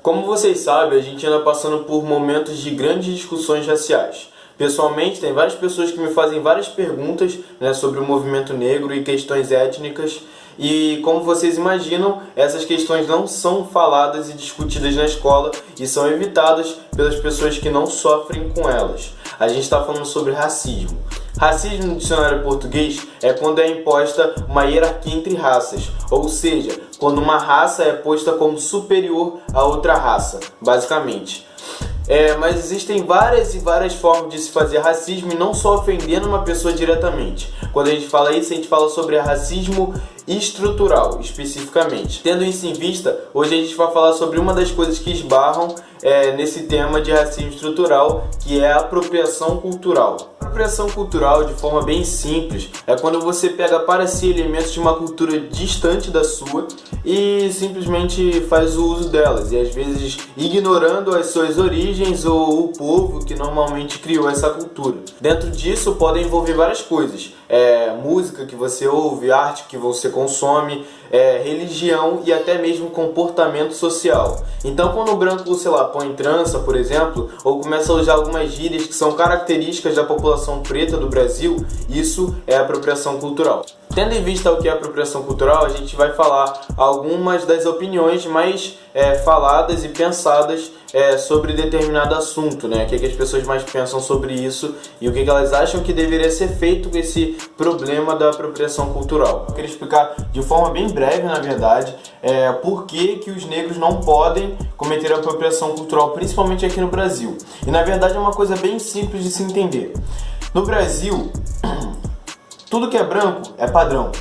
Como vocês sabem, a gente anda passando por momentos de grandes discussões raciais. Pessoalmente, tem várias pessoas que me fazem várias perguntas, sobre o movimento negro e questões étnicas. E como vocês imaginam, essas questões não são faladas e discutidas na escola e são evitadas pelas pessoas que não sofrem com elas. A gente está falando sobre racismo. Racismo no dicionário português é quando é imposta uma hierarquia entre raças, ou seja, quando uma raça é posta como superior a outra raça, basicamente. Mas existem várias formas de se fazer racismo e não só ofendendo uma pessoa diretamente. Quando a gente fala isso, a gente fala sobre racismo estrutural, especificamente. Tendo isso em vista, hoje a gente vai falar sobre uma das coisas que esbarram nesse tema de racismo estrutural, que é a apropriação cultural. A apropriação cultural, de forma bem simples, é quando você pega para si elementos de uma cultura distante da sua e simplesmente faz o uso delas, e às vezes ignorando as suas origens ou o povo que normalmente criou essa cultura. Dentro disso podem envolver várias coisas, música que você ouve, arte que você consome, religião e até mesmo comportamento social. Então quando o branco, põe trança, por exemplo, ou começa a usar algumas gírias que são características da população preta do Brasil, isso é apropriação cultural. Tendo em vista o que é apropriação cultural, a gente vai falar algumas das opiniões mais faladas e pensadas sobre determinado assunto, o que as pessoas mais pensam sobre isso e o que elas acham que deveria ser feito com esse problema da apropriação cultural. Eu queria explicar de forma bem breve, na verdade, por que os negros não podem cometer apropriação cultural, principalmente aqui no Brasil. E na verdade é uma coisa bem simples de se entender. No Brasil, tudo que é branco é padrão.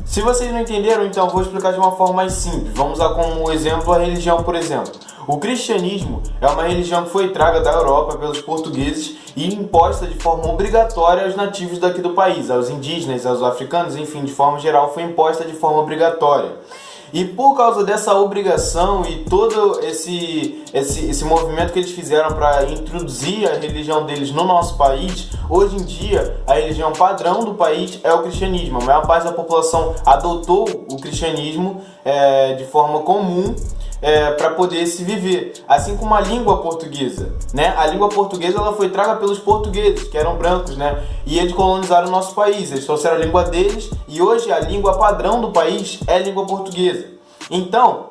Se vocês não entenderam, então vou explicar de uma forma mais simples. Vamos usar como exemplo a religião, por exemplo. O cristianismo é uma religião que foi traga da Europa pelos portugueses e imposta de forma obrigatória aos nativos daqui do país, aos indígenas, aos africanos, enfim, de forma geral foi imposta de forma obrigatória. E por causa dessa obrigação e todo esse movimento que eles fizeram para introduzir a religião deles no nosso país, hoje em dia a religião padrão do país é o cristianismo. A maior parte da população adotou o cristianismo de forma comum para poder se viver, assim como a língua portuguesa, A língua portuguesa ela foi traga pelos portugueses, que eram brancos, E eles colonizaram o nosso país, eles trouxeram a língua deles e hoje a língua padrão do país é a língua portuguesa. Então,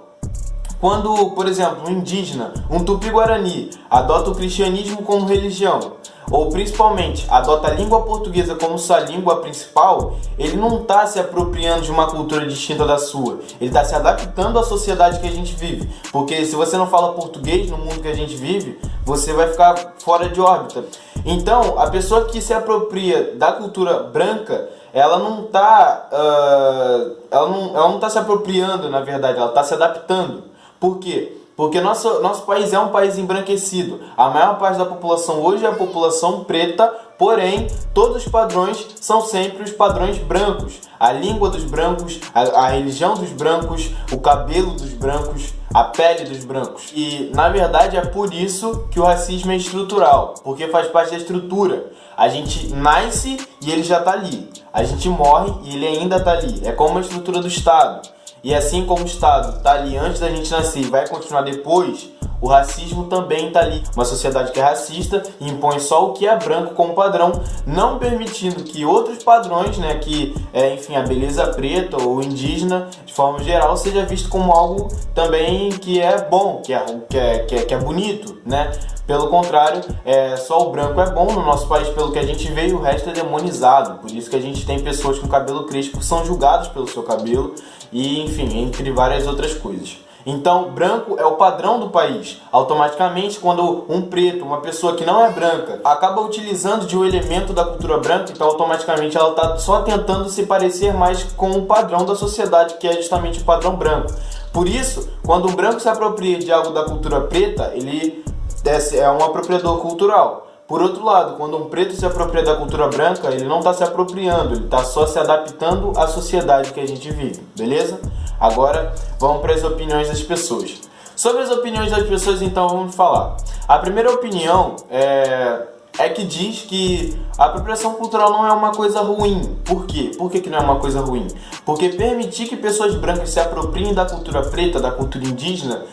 quando, por exemplo, um indígena, um tupi-guarani, adota o cristianismo como religião, ou principalmente adota a língua portuguesa como sua língua principal, ele não está se apropriando de uma cultura distinta da sua, ele está se adaptando à sociedade que a gente vive, porque se você não fala português no mundo que a gente vive, você vai ficar fora de órbita. Então, a pessoa que se apropria da cultura branca, ela não está se apropriando, na verdade, ela está se adaptando. Por quê? Porque nosso país é um país embranquecido. A maior parte da população hoje é a população preta, porém, todos os padrões são sempre os padrões brancos. A língua dos brancos, a religião dos brancos, o cabelo dos brancos, a pele dos brancos. E, na verdade, é por isso que o racismo é estrutural, porque faz parte da estrutura. A gente nasce e ele já está ali. A gente morre e ele ainda está ali. É como a estrutura do Estado. E assim como o Estado está ali antes da gente nascer e vai continuar depois, o racismo também está ali. Uma sociedade que é racista e impõe só o que é branco como padrão, não permitindo que outros padrões, que enfim, a beleza preta ou indígena, de forma geral, seja visto como algo também que é bom, que é bonito, Pelo contrário, só o branco é bom no nosso país, pelo que a gente vê, e o resto é demonizado. Por isso que a gente tem pessoas com cabelo crespo que são julgadas pelo seu cabelo e, enfim, entre várias outras coisas. Então, branco é o padrão do país. Automaticamente, quando um preto, uma pessoa que não é branca, acaba utilizando de um elemento da cultura branca, então automaticamente ela está só tentando se parecer mais com o padrão da sociedade, que é justamente o padrão branco. Por isso, quando um branco se apropria de algo da cultura preta, ele é um apropriador cultural. Por outro lado, quando um preto se apropria da cultura branca, ele não está se apropriando, ele está só se adaptando à sociedade que a gente vive, beleza? Agora, vamos para as opiniões das pessoas. Sobre as opiniões das pessoas, então, vamos falar. A primeira opinião é que diz que a apropriação cultural não é uma coisa ruim. Por quê? Por que não é uma coisa ruim? Porque permitir que pessoas brancas se apropriem da cultura preta, da cultura indígena,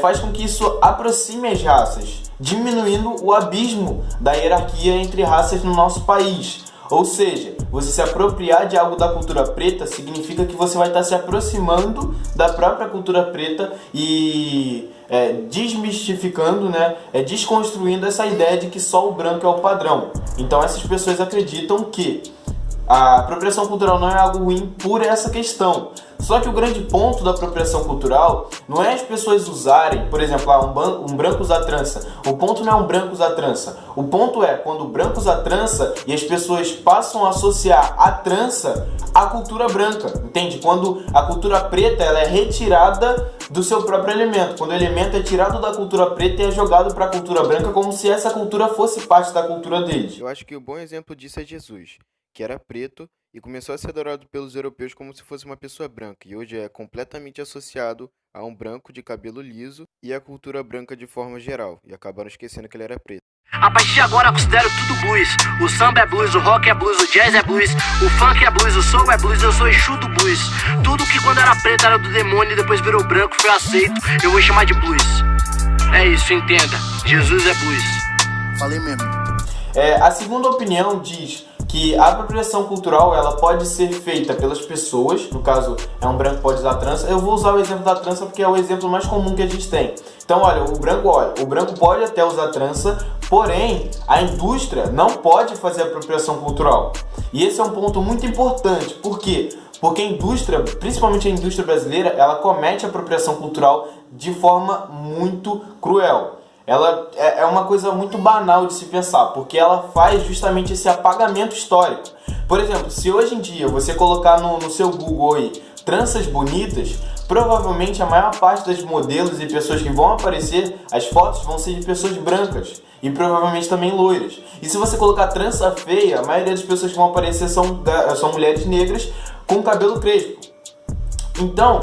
faz com que isso aproxime as raças, diminuindo o abismo da hierarquia entre raças no nosso país. Ou seja, você se apropriar de algo da cultura preta significa que você vai estar se aproximando da própria cultura preta e desmistificando, né, desconstruindo essa ideia de que só o branco é o padrão. Então essas pessoas acreditam que a apropriação cultural não é algo ruim por essa questão. Só que o grande ponto da apropriação cultural não é as pessoas usarem, por exemplo, um branco usar trança. O ponto não é um branco usar trança. O ponto é quando o branco usa trança e as pessoas passam a associar a trança à cultura branca, entende? Quando a cultura preta ela é retirada do seu próprio elemento. Quando o elemento é tirado da cultura preta e é jogado para a cultura branca como se essa cultura fosse parte da cultura deles. Eu acho que o bom exemplo disso é Jesus, que era preto e começou a ser adorado pelos europeus como se fosse uma pessoa branca, e hoje é completamente associado a um branco de cabelo liso e à cultura branca de forma geral, e acabaram esquecendo que ele era preto. A partir de agora eu considero tudo blues. O samba é blues, o rock é blues, o jazz é blues, o funk é blues, o soul é blues, eu sou Exu do blues. Tudo que quando era preto era do demônio e depois virou branco, foi aceito, eu vou chamar de blues. É isso, entenda, Jesus é blues. Falei mesmo. A segunda opinião diz que a apropriação cultural ela pode ser feita pelas pessoas, no caso é um branco pode usar trança. Eu vou usar o exemplo da trança porque é o exemplo mais comum que a gente tem. Então o branco pode até usar trança, porém a indústria não pode fazer apropriação cultural. E esse é um ponto muito importante. Por quê? Porque a indústria, principalmente a indústria brasileira, ela comete apropriação cultural de forma muito cruel. Ela é uma coisa muito banal de se pensar, porque ela faz justamente esse apagamento histórico. Por exemplo, se hoje em dia você colocar no seu Google aí, tranças bonitas, provavelmente a maior parte das modelos e pessoas que vão aparecer, as fotos vão ser de pessoas brancas e provavelmente também loiras. E se você colocar trança feia, a maioria das pessoas que vão aparecer são mulheres negras com cabelo crespo. Então,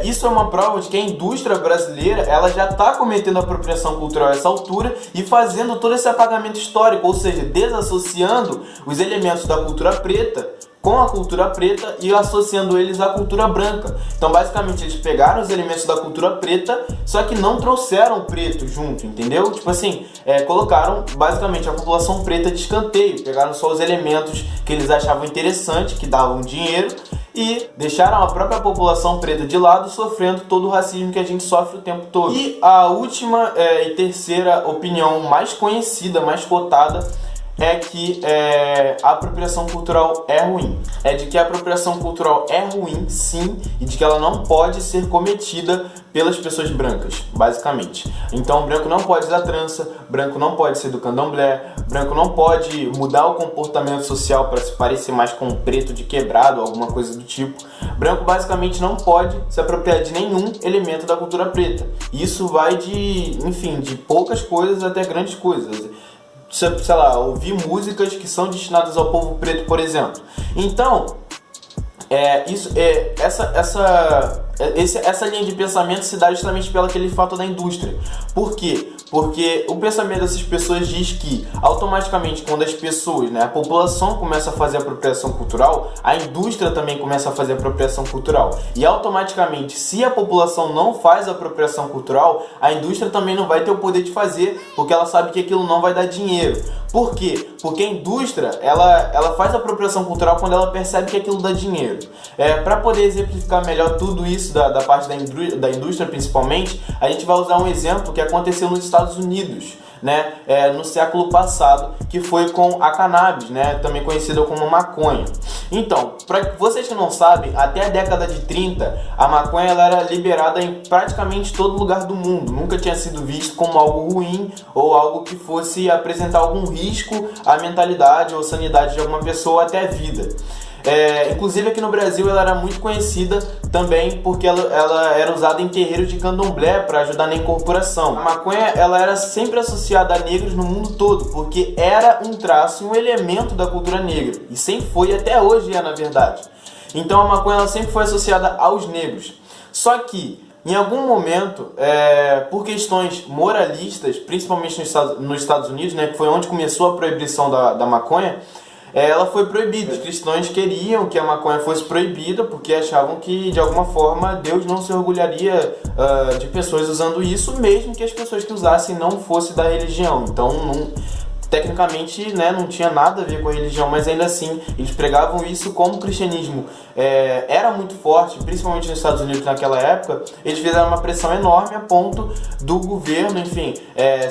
isso é uma prova de que a indústria brasileira ela já está cometendo apropriação cultural a essa altura e fazendo todo esse apagamento histórico, ou seja, desassociando os elementos da cultura preta com a cultura preta e associando eles à cultura branca. Então, basicamente, eles pegaram os elementos da cultura preta, só que não trouxeram o preto junto, entendeu? Tipo assim, colocaram basicamente a população preta de escanteio, pegaram só os elementos que eles achavam interessantes, que davam dinheiro, e deixaram a própria população preta de lado, sofrendo todo o racismo que a gente sofre o tempo todo. E a última e terceira opinião mais conhecida, mais cotada, é que a apropriação cultural é ruim. É de que a apropriação cultural é ruim, sim, e de que ela não pode ser cometida pelas pessoas brancas, basicamente. Então, branco não pode usar trança, branco não pode ser do candomblé, branco não pode mudar o comportamento social para se parecer mais com um preto de quebrado, alguma coisa do tipo. Branco, basicamente, não pode se apropriar de nenhum elemento da cultura preta. Isso vai de poucas coisas até grandes coisas. Sei lá, ouvir músicas que são destinadas ao povo preto, por exemplo. Então, essa linha de pensamento se dá justamente pelo aquele fato da indústria. Por quê? Porque o pensamento dessas pessoas diz que automaticamente quando as pessoas, a população começa a fazer apropriação cultural, a indústria também começa a fazer apropriação cultural. E automaticamente, se a população não faz apropriação cultural, a indústria também não vai ter o poder de fazer, porque ela sabe que aquilo não vai dar dinheiro. Por quê? Porque a indústria, ela faz apropriação cultural quando ela percebe que aquilo dá dinheiro. Para poder exemplificar melhor tudo isso da parte da indústria principalmente, a gente vai usar um exemplo que aconteceu nos Estados Unidos, no século passado, que foi com a cannabis, também conhecida como maconha. Então, para vocês que não sabem, até a década de 30, a maconha ela era liberada em praticamente todo lugar do mundo. Nunca tinha sido visto como algo ruim ou algo que fosse apresentar algum risco à mentalidade ou sanidade de alguma pessoa até a vida. Inclusive aqui no Brasil ela era muito conhecida também porque ela era usada em terreiros de candomblé para ajudar na incorporação. A maconha ela era sempre associada a negros no mundo todo, porque era um traço, um elemento da cultura negra, e sempre foi e até hoje na verdade. Então a maconha ela sempre foi associada aos negros. Só que em algum momento, por questões moralistas, principalmente nos Estados Unidos, que foi onde começou a proibição da maconha, ela foi proibida. Os cristãos queriam que a maconha fosse proibida porque achavam que, de alguma forma, Deus não se orgulharia de pessoas usando isso, mesmo que as pessoas que usassem não fossem da religião. Então, tecnicamente, né, não tinha nada a ver com a religião, mas ainda assim eles pregavam isso. Como o cristianismo era muito forte, principalmente nos Estados Unidos naquela época, eles fizeram uma pressão enorme a ponto do governo, enfim,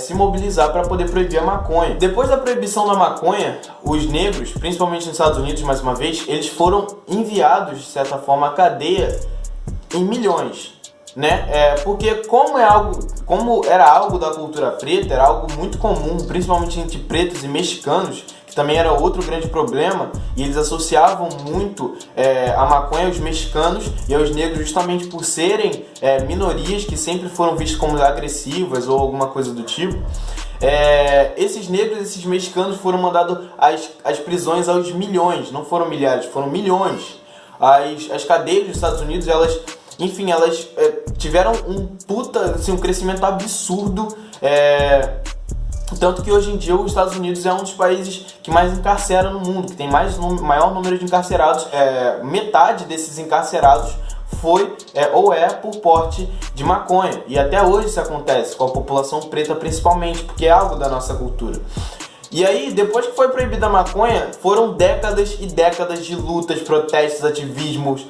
se mobilizar para poder proibir a maconha. Depois da proibição da maconha, os negros, principalmente nos Estados Unidos, mais uma vez, eles foram enviados, de certa forma, à cadeia em milhões. Né? Porque como era algo da cultura preta, era algo muito comum, principalmente entre pretos e mexicanos, que também era outro grande problema, e eles associavam muito a maconha aos mexicanos e aos negros, justamente por serem minorias que sempre foram vistas como agressivas ou alguma coisa do tipo. Esses negros, esses mexicanos foram mandados às prisões aos milhões, não foram milhares, foram milhões. As cadeias dos Estados Unidos, elas tiveram um crescimento absurdo, tanto que hoje em dia os Estados Unidos é um dos países que mais encarcera no mundo, que tem maior número de encarcerados. Metade desses encarcerados foi ou é por porte de maconha, e até hoje isso acontece com a população preta principalmente, porque é algo da nossa cultura. E aí, depois que foi proibida a maconha, foram décadas e décadas de lutas, protestos, ativismos,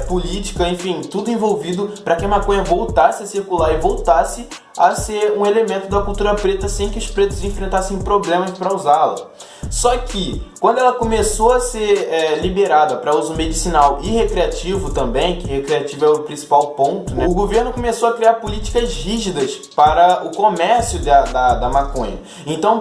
política, enfim, tudo envolvido para que a maconha voltasse a circular e voltasse a ser um elemento da cultura preta sem que os pretos enfrentassem problemas para usá-la. Só que, quando ela começou a ser liberada para uso medicinal e recreativo também, que recreativo é o principal ponto, né? O governo começou a criar políticas rígidas para o comércio da maconha. Então,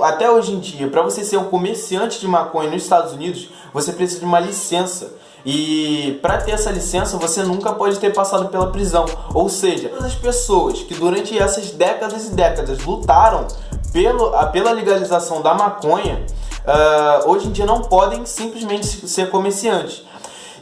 até hoje em dia, para você ser um comerciante de maconha nos Estados Unidos, você precisa de uma licença. E para ter essa licença, você nunca pode ter passado pela prisão. Ou seja, todas as pessoas que durante essas décadas e décadas lutaram pela legalização da maconha, hoje em dia não podem simplesmente ser comerciantes.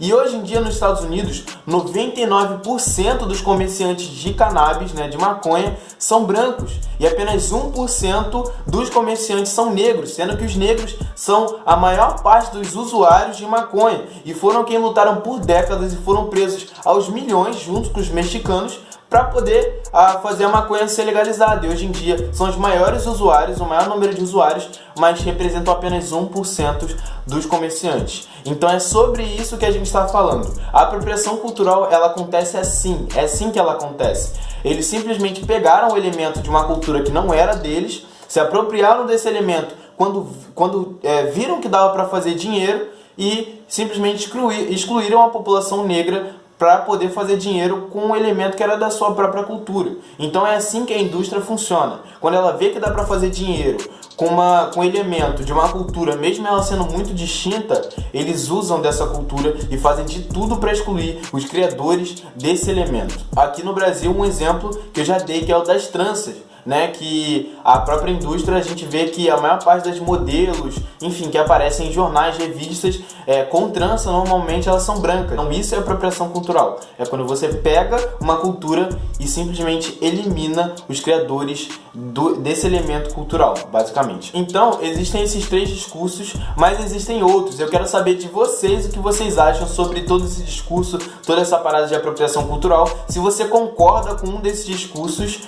E hoje em dia nos Estados Unidos, 99% dos comerciantes de cannabis, né, de maconha, são brancos. E apenas 1% dos comerciantes são negros, sendo que os negros são a maior parte dos usuários de maconha. E foram quem lutaram por décadas e foram presos aos milhões, junto com os mexicanos, para poder fazer a maconha ser legalizada. E hoje em dia são os maiores usuários, o maior número de usuários, mas representam apenas 1% dos comerciantes. Então é sobre isso que a gente está falando. A apropriação cultural, ela acontece assim, é assim que ela acontece. Eles simplesmente pegaram o elemento de uma cultura que não era deles, se apropriaram desse elemento quando viram que dava para fazer dinheiro e simplesmente excluíram a população negra para poder fazer dinheiro com um elemento que era da sua própria cultura. Então é assim que a indústria funciona. Quando ela vê que dá para fazer dinheiro com um elemento de uma cultura, mesmo ela sendo muito distinta, eles usam dessa cultura e fazem de tudo para excluir os criadores desse elemento. Aqui no Brasil, um exemplo que eu já dei, que é o das tranças, né, que a própria indústria, a gente vê que a maior parte das modelos, enfim, que aparecem em jornais, revistas, com trança, normalmente elas são brancas. Então isso é apropriação cultural. É quando você pega uma cultura e simplesmente elimina os criadores desse elemento cultural, basicamente. Então, existem esses 3 discursos, mas existem outros. Eu quero saber de vocês o que vocês acham sobre todo esse discurso, toda essa parada de apropriação cultural. Se você concorda com um desses discursos,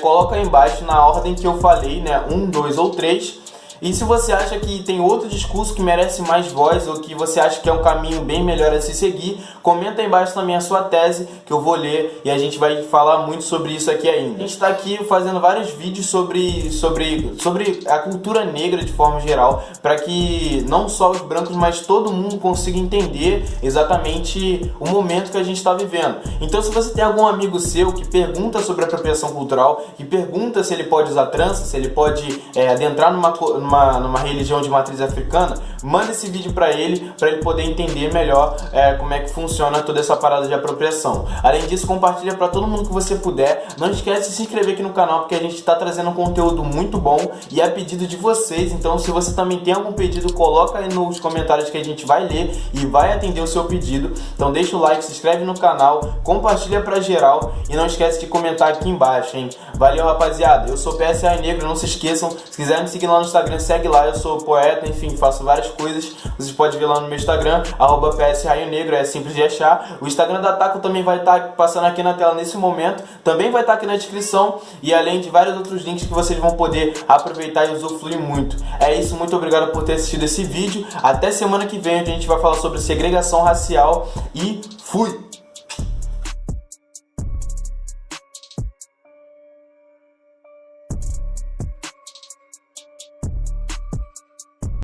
coloca aí embaixo na ordem que eu falei, né? 1, 2 ou 3. E se você acha que tem outro discurso que merece mais voz, ou que você acha que é um caminho bem melhor a se seguir, comenta aí embaixo também a sua tese, que eu vou ler e a gente vai falar muito sobre isso aqui ainda. A gente está aqui fazendo vários vídeos sobre a cultura negra de forma geral, para que não só os brancos, mas todo mundo consiga entender exatamente o momento que a gente está vivendo. Então, se você tem algum amigo seu que pergunta sobre apropriação cultural, que pergunta se ele pode usar trança, se ele pode adentrar numa religião de matriz africana, manda esse vídeo para ele poder entender melhor como é que funciona toda essa parada de apropriação. Além disso, compartilha para todo mundo que você puder. Não esquece de se inscrever aqui no canal, porque a gente está trazendo um conteúdo muito bom e é pedido de vocês. Então, se você também tem algum pedido, coloca aí nos comentários que a gente vai ler e vai atender o seu pedido. Então deixa o like, se inscreve no canal, compartilha para geral e não esquece de comentar aqui embaixo, hein? Valeu, rapaziada. Eu sou PSA Negro, não se esqueçam. Se quiserem me seguir lá no Instagram, segue lá, eu sou poeta, enfim, faço várias coisas. Vocês podem ver lá no meu Instagram, @psraionegro, é simples de achar. O Instagram da Taco também vai estar passando aqui na tela nesse momento, também vai estar aqui na descrição, e além de vários outros links que vocês vão poder aproveitar e usufruir muito. É isso, muito obrigado por ter assistido esse vídeo. Até semana que vem, onde a gente vai falar sobre segregação racial, e fui!